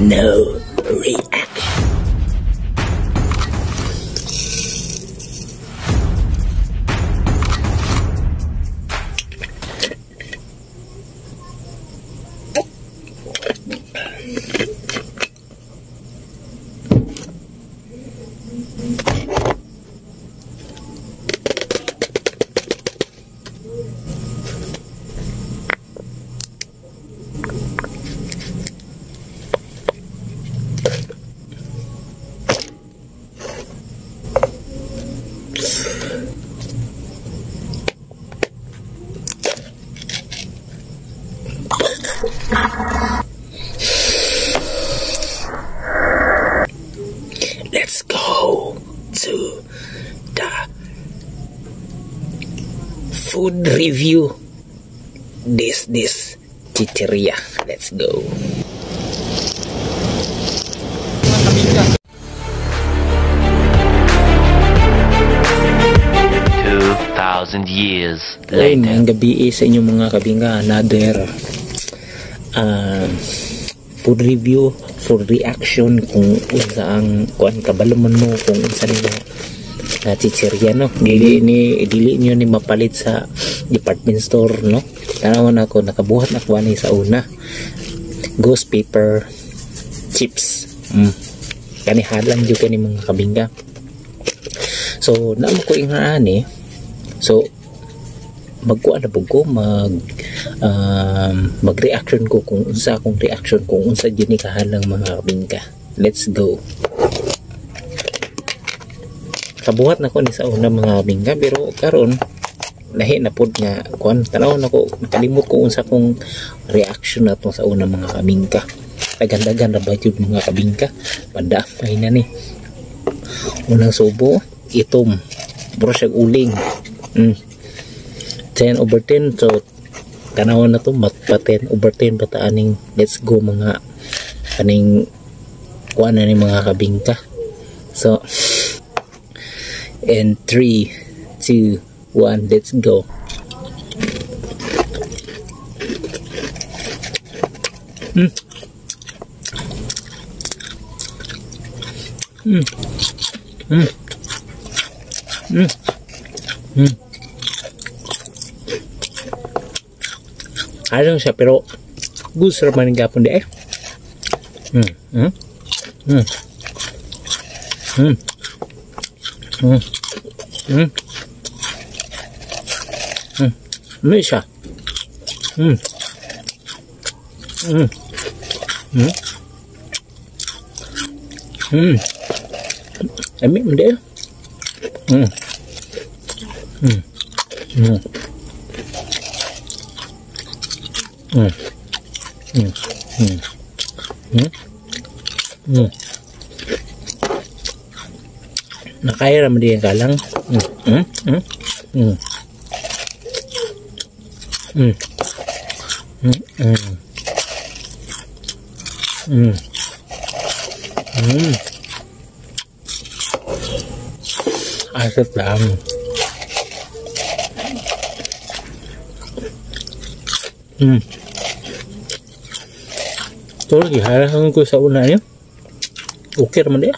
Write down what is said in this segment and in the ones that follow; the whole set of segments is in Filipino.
No reaction. Let's go to the food review. This chicheria. Let's go. 2,000 years Ay, later. ngayong gabi sa inyong mga kabinga, another food review, food reaction, kung unsa ang kuan kabalaman mo, kung unsa nimo chicheria, no? Dili nyo ni mapalit sa department store, no? Tanawan ako, nakabuhat na ko ani sa una. Ghost paper chips. Kanihalan jud kani mga kabinga. So, naamo ko ingani. So, magkuan na po ko, mag-reaction ko kung unsa akong reaction, kung unsa dyan ni kahalang mga kabingka. Let's go. Kabuhat na ko ni sa una mga kabingka, pero karon lahi na po nga, kuan, tanaw na ko, nakalimot ko unsa kong reaction na to sa una mga kabingka. Tagandagan na ba yun mga kabingka? Pandamay na ni. Unang subo, itom. Bro siya uling. 10/10, so kanawon na to pa 10/10 bata aning let's go mga aning kuan na ni mga kabingka. So in 3, 2, 1, let's go. Ayun siya, pero gusto naman ng gapon di eh. Ano siya? Ambil mo di eh. Nakaya naman din kalang. Asap lang. Ito lagi halahan ko sa una niya. Okay naman dia.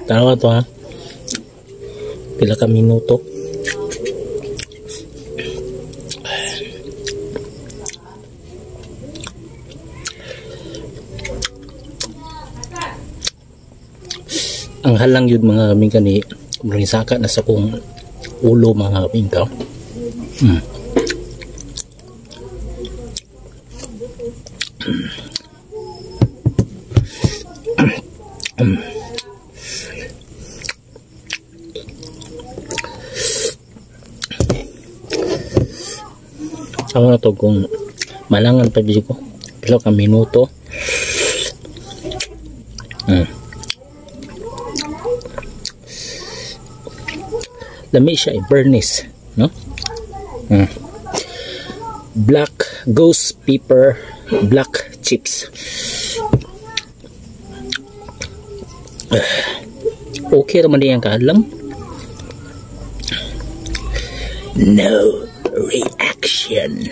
Tarawa to ha. Pila ka minuto. Ang halang yun mga kaming kani maring saka na sa kong ulo mga kaming ka. Ako na to kung malangan pa dito ko pila ka minuto. Lami siya burnish, no? Black ghost pepper black chips. Okay naman din ang kahadlang. No reaction.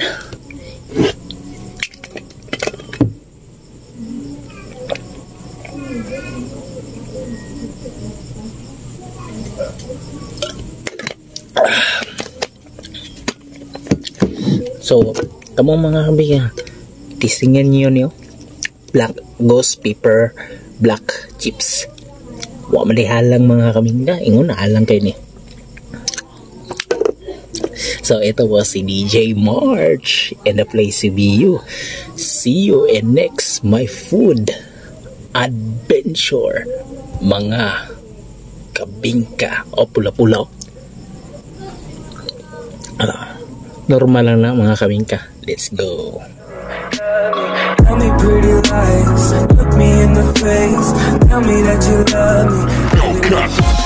So, kamong mga kabiga, tistingan niyo black ghost pepper black chips. Wa malihalang mga kamingga, ingon na alang kayo ni. So, ito was si DJ March and the place to be you. See you in next my food adventure, mga kabingka o pula-pula. Normal lang na mga kabingka. Let's go. Tell me pretty lies, look me in the face, tell me that you love me.